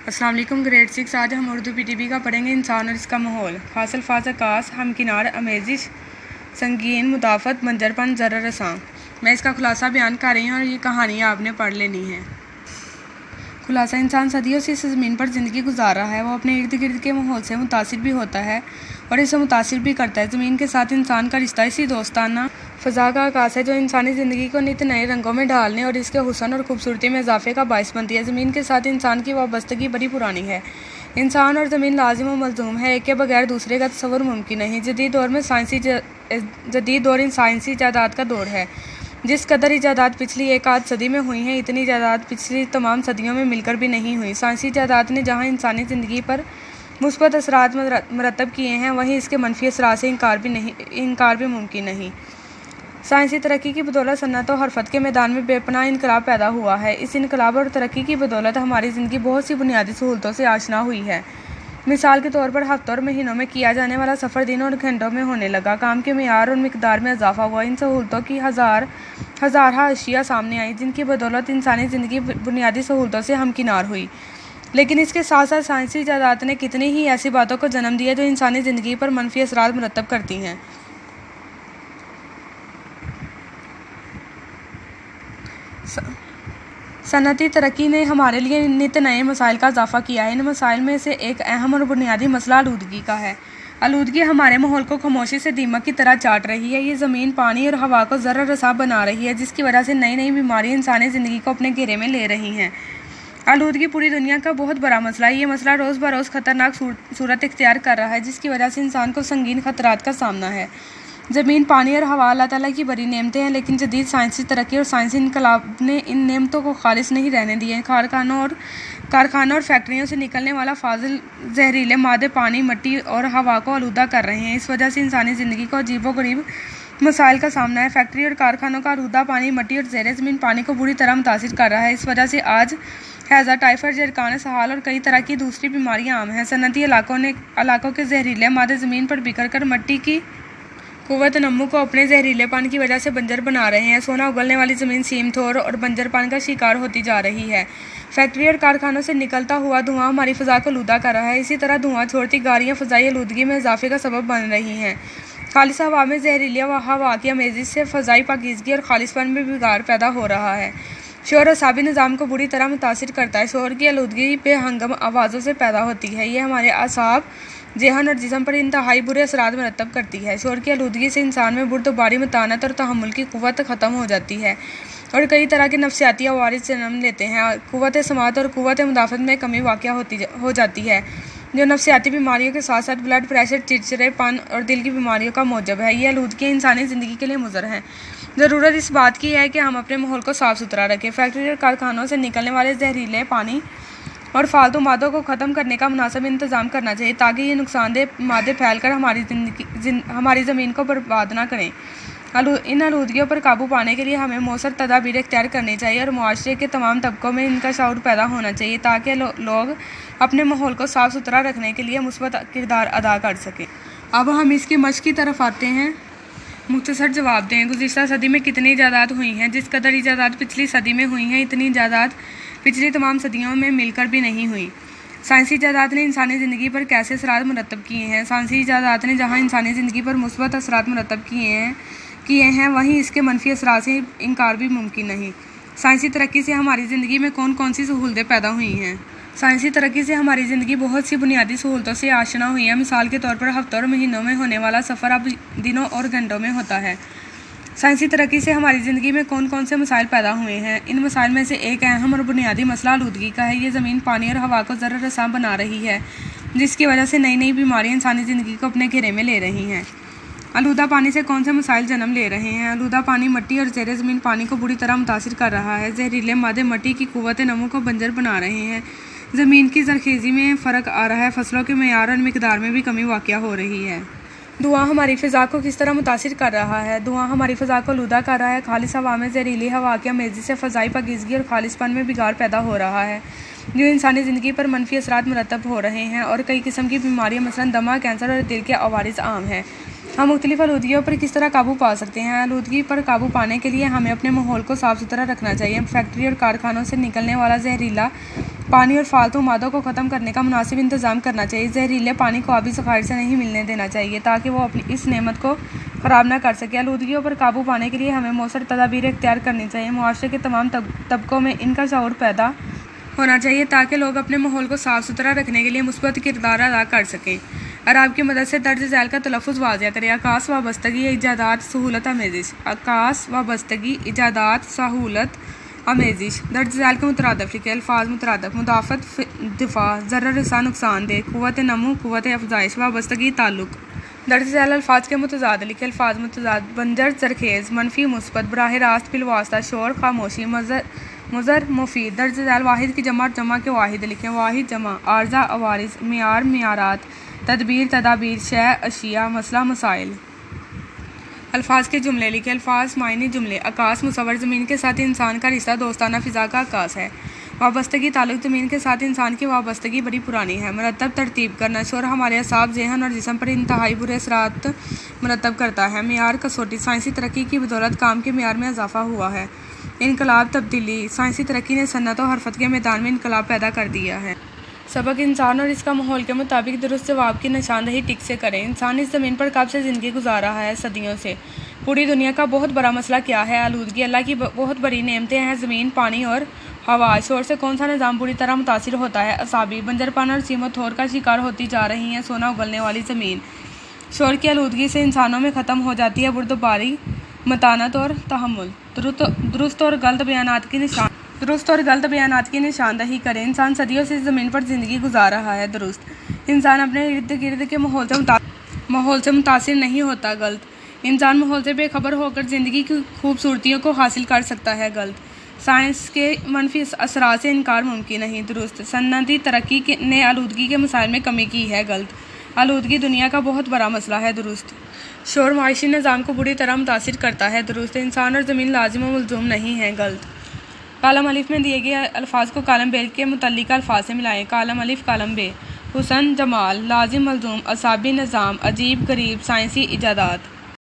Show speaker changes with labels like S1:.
S1: अस्सलाम वालेकुम। ग्रेड 6 आज हम उर्दू PTB का पढ़ेंगे इंसान और इसका माहौल। फासल फाज आकाश हमकिनार अमेजिश संगीन मुदाफ़त मंजरपन ज़र्र रसां। मैं इसका खुलासा बयान कर रही हूँ और ये कहानी आपने पढ़ लेनी है। खुलासा: इंसान सदियों से इस ज़मीन पर ज़िंदगी गुजार रहा है। वो अपने इर्द गिर्द के माहौल से मुतासिर भी होता है और इसे मुतासिर भी करता है। ज़मीन के साथ इंसान का रिश्ता इसी दोस्ताना फ़ज़ा का आकाश है जो इंसानी ज़िंदगी को नित नए रंगों में ढालने और इसके हुस्न और खूबसूरती में इजाफे का बाइस बनती है। ज़मीन के साथ इंसान की वाबस्तगी बड़ी पुरानी है। इंसान और ज़मीन लाजिम व मलज़ूम है, एक के बगैर दूसरे का तसव्वुर मुमकिन नहीं। जदीद दौर साइंसी इजादात का दौर है। जिस कदर इजादात पिछली एक आध सदी में हुई हैं, इतनी इजादात पिछली तमाम सदियों में मिलकर भी नहीं हुई। साइंसी इजादात ने जहाँ इंसानी ज़िंदगी पर मुस्बत असरात मरतब किए हैं, वहीं इसके मनफी असरात से इनकार भी मुमकिन नहीं। साइंसी तरक्की की बदौलत सन्नत और हरफत के मैदान में बेपनाह इनकलाब पैदा हुआ है। इस इनकलाब और तरक्की की बदौलत हमारी ज़िंदगी बहुत सी बुनियादी सहूलतों से आशना हुई है। मिसाल के तौर पर हफ्तों और महीनों में किया जाने वाला सफ़र दिनों और घंटों में होने लगा। काम के मेयार और मिकदार में इजाफा हुआ। इन सहूलतों की हज़ारहा अशिया सामने आई जिनकी बदौलत इंसानी ज़िंदगी बुनियादी सहूलतों से हमकिनार हुई। लेकिन इसके साथ साथ साइंसी इजादात ने कितनी ही ऐसी बातों को जन्म दिया जो इंसानी ज़िंदगी पर मनफी असरात मुरतब करती हैं। सनती तरक्की ने हमारे लिए नित नए मसाइल का इजाफा किया है। इन मसाइल में से एक अहम और बुनियादी मसला आलूदगी का है। आलूदगी हमारे माहौल को खामोशी से दीमक की तरह चाट रही है। ये ज़मीन, पानी और हवा को ज़र्र रसा बना रही है, जिसकी वजह से नई नई बीमारियाँ इंसानी ज़िंदगी को अपने घेरे में ले रही हैं। आलूदगी पूरी दुनिया का बहुत बड़ा मसला है। ये मसला रोज़ बरोज़ ख़तरनाक सूरत इख्तियार कर रहा है, जिसकी वजह से इंसान को संगीन खतरात का सामना है। ज़मीन, पानी और हवा अल्लाह ताला की बड़ी नेमतें हैं, लेकिन जदीद साइंसी तरक्की और साइंसी इनकलाब ने इन नेमतों को खालिस नहीं रहने दिए। कारखानों और फैक्ट्रियों से निकलने वाला फाजिल जहरीले मादे पानी, मिट्टी और हवा को आलूदा कर रहे हैं। इस वजह से इंसानी ज़िंदगी को अजीबोगरीब मसाइल का सामना है। फैक्ट्री और कारखानों का आलूदा पानी, मिट्टी और ज़ेरे ज़मीन पानी को बुरी तरह मुतासिर कर रहा है। इस वजह से आज हैज़ा, टाइफाइड, जरकान सहाल और कई तरह की दूसरी बीमारियाँ आम हैं। सनती इलाकों के जहरीले मादे ज़मीन पर बिखर कर मिट्टी की कुव्वत नमू को अपने जहरीलेपन की वजह से बंजर बना रहे हैं। सोना उगलने वाली ज़मीन सीमथोर और बंजरपन का शिकार होती जा रही है। फैक्ट्री और कारखानों से निकलता हुआ धुआं हमारी फ़ज़ा को आलूदा कर रहा है। इसी तरह धुआं छोड़ती गाड़ियाँ फ़ज़ाई आलूदगी में इजाफे का सबब बन रही हैं। खालिस हवा में जहरीली हवा की अमेज़ी से फ़ज़ाई पाकीज़गी और खालिसपन में बिगाड़ पैदा हो रहा है। शोर असाबी निज़ाम को बुरी तरह मुतासिर करता है। शोर की आलूदगी बेहंगम आवाज़ों से पैदा होती है। ये हमारे असाब, ज़हन और जिस्म पर इंतहाई बुरे असरात मरतब करती है। शोर की आलूदगी से इंसान में बुर्दबारी, मतानत और तहम्मुल की क़ुव्वत ख़त्म हो जाती है और कई तरह के नफ्सियाती अवारिज़ जन्म लेते हैं। क़ुव्वत समात और क़ुव्वत मुदाफ़त में कमी वाक़या हो जाती है, जो नफ्सियाती बीमारियों के साथ साथ ब्लड प्रेशर, चिड़चिड़ेपन और दिल की बीमारियों का मौजब है। ये आलूदगी इंसानी ज़िंदगी के लिए मुज़र है। ज़रूरत इस बात की है कि हम अपने माहौल को साफ़ सुथरा रखें। फैक्ट्री और कारखानों से निकलने वाले जहरीले पानी और फालतू मादों को ख़त्म करने का मुनासिब इंतज़ाम करना चाहिए, ताकि ये नुकसानदेह मादे फैल कर हमारी ज़मीन को बर्बाद ना करें। इन आलूदगियों पर काबू पाने के लिए हमें मौसर तदाबीर इख्तियार करनी चाहिए और मुआशरे के तमाम तबकों में इनका शऊर पैदा होना चाहिए, ताकि लोग अपने माहौल को साफ़ सुथरा रखने के लिए मुस्बत किरदार अदा कर सकें। अब हम इसकी मश्क की तरफ आते हैं। मुख्तसर जवाब दें। गुज़िश्ता सदी में कितनी इजादात हुई हैं? जिस कदर इजादात पिछली सदी में हुई हैं, इतनी इजादात पिछली तमाम सदियों में मिलकर भी नहीं हुई। साइंसी इजादात ने इंसानी ज़िंदगी पर कैसे असरात मुरतब किए हैं? साइंसी इजादात ने जहाँ इंसानी ज़िंदगी पर मुस्बत असरात मुरतब किए हैं, वहीं इसके मनफी असरात से इनकार भी मुमकिन नहीं। साइंसी तरक्की से हमारी ज़िंदगी में कौन कौन सी सहूलतें पैदा हुई हैं? साइंसी तरक्की से हमारी ज़िंदगी बहुत सी बुनियादी सहूलतों से आशना हुई है। मिसाल के तौर पर हफ्तों और महीनों में होने वाला सफ़र अब दिनों और घंटों में होता है। साइंसी तरक्की से हमारी ज़िंदगी में कौन कौन से मसाइल पैदा हुए हैं? इन मसाइल में से एक अहम और बुनियादी मसला आलूदगी का है। ये ज़मीन, पानी और हवा को ज़र्र रसा बना रही है, जिसकी वजह से नई नई बीमारियाँ इंसानी ज़िंदगी को अपने घेरे में ले रही हैं। आलूदा पानी से कौन से मसाइल जन्म ले रहे हैं? आलूदा पानी मिट्टी और ज़ेरे ज़मीन पानी को बुरी तरह मुतासिर कर रहा है। जहरीले मादे मिट्टी की क़ुव्वत नमू को बंजर बना रहे हैं। ज़मीन की ज़रख़ेज़ी में फ़र्क आ रहा है। फसलों के मेयार और मिकदार में भी कमी वाक़या हो रही है। धुआं हमारी फ़ज़ा को किस तरह मुतासिर कर रहा है? धुआं हमारी फ़ज़ा को आलूदा कर रहा है। खालिस हवा में जहरीली हवा की अमेज़ी से फ़ज़ाई पाकीज़गी और खालिसपन में बिगाड़ पैदा हो रहा है, जो इंसानी ज़िंदगी पर मनफी असरात मुरतब हो रहे हैं और कई किस्म की बीमारियाँ मसलन दमा, कैंसर और दिल के अवारिज़ आम हैं। हम मुख्तलिफ आलूदगियों पर किस तरह काबू पा सकते हैं? आलूदगी पर काबू पाने के लिए हमें अपने माहौल को साफ़ सुथरा रखना चाहिए। फैक्ट्री और कारखानों से निकलने वाला जहरीला पानी और फालतू मादों को ख़त्म करने का मुनासिब इंतज़ाम करना चाहिए। जहरीले पानी को आबी ज़खायर से नहीं मिलने देना चाहिए ताकि वो अपनी इस नेमत को ख़राब ना कर सके। आलूदगियों पर काबू पाने के लिए हमें मौसर तदाबीर इख्तियार करनी चाहिए। मुआशरे के तमाम तबकों में इनका शऊर पैदा होना चाहिए ताकि लोग अपने माहौल को साफ़ सुथरा रखने के लिए मुस्बत किरदार अदा कर सकें। अराब की मदद से दर्ज झैल का तलफ़ुज़ वाज़िया करें। आकास वाबस्तगी इजादात सहूलत आमेज़िश। आकास वाबस्तगी इजादात सहूलत आमेज़िश। दर्ज झैल के मुतरादफ़ लिखे। अल्फाज मुतरादफ़ मुदाफ़त दिफ़ा ज़रर रसा नुकसान दे क़ुव्वत नमू क़ुव्वत अफ़ज़ाइश वाबस्तगी ताल्लुक़। दर्ज झैल अल्फाज के मुतज़ाद लिखे। अल्फाज मुतज़ाद बंजर ज़रख़ेज़ मनफ़ी मुस्बत बराह रास्त बिलवास्ता शोर खामोशी मुज़र मुफीद। दर्ज झैल वाहिद की जमा और जमा के वाहिद लिखें। वाहिद जमा आर्ज़ा अवारिस मियार मियारात तदबीर तदाबीर शय अशिया मसला मसाइल। अल्फाज के जुमले लिखे। अल्फाज मायने जुमले। आकाश मुसव्वर ज़मीन के साथ इंसान का रिश्ता दोस्ताना फ़िज़ा का आकाश है। वाबस्तगी ताल्लुक़ ज़मीन के साथ इंसान की वाबस्तगी बड़ी पुरानी है। मरतब तरतीब करना शोर हमारे असाब ज़हन और जिस्म पर इंतहाई बुरे असरात मरतब करता है। मियार कसौटी साइंसी तरक्की की बदौलत काम के मियार में इजाफ़ा हुआ है। इनकलाब तब्दीली साइंसी तरक्की ने सन्नत और हरफत के मैदान में इनकलाब पैदा कर दिया है। सबक इंसान और इसका माहौल के मुताबिक दुरुस्त जवाब की निशानदही टिक से करें। इंसान इस ज़मीन पर कब से ज़िंदगी गुजार रहा है? सदियों से। पूरी दुनिया का बहुत बड़ा मसला क्या है? आलूदगी। अल्लाह की बहुत बड़ी नेमतें हैं ज़मीन पानी और हवा। शोर से कौन सा निज़ाम बुरी तरह मुतासिर होता है? असाबी। बंजरपन और सीमो थोर का शिकार होती जा रही हैं सोना उगलने वाली ज़मीन। शोर की आलूदगी से इंसानों में ख़त्म हो जाती है बुर्दबारी मतानत और तहम्मुल। दुरुस्त और गलत बयानात की निशानदही करें। इंसान सदियों से इस ज़मीन पर ज़िंदगी गुजार रहा है। दुरुस्त। इंसान अपने इर्द गिर्द के माहौल से मुतासिर नहीं होता। गलत। इंसान माहौल से बेखबर होकर ज़िंदगी की खूबसूरतियों को हासिल कर सकता है। गलत। साइंस के मनफी असरात से इनकार मुमकिन नहीं। दुरुस्त। सन्नती तरक्की ने आलूदगी के मसाइल में कमी की है। गलत। आलूदगी दुनिया का बहुत बड़ा मसला है। दुरुस्त। शोर माशी निज़ाम को बुरी तरह मुतासिर करता है। दुरुस्त। इंसान और ज़मीन लाजिम व मुल्ज़ूम नहीं है। गलत। कालम अलिफ में दिए गए अल्फाज को कालम बे के मुतल्लिक अल्फाज से मिलाएं। कालम अलिफ कालम बे। हुसन जमाल लाजिम मलज़ूम असाबी निज़ाम अजीब गरीब साइंसी इजादात।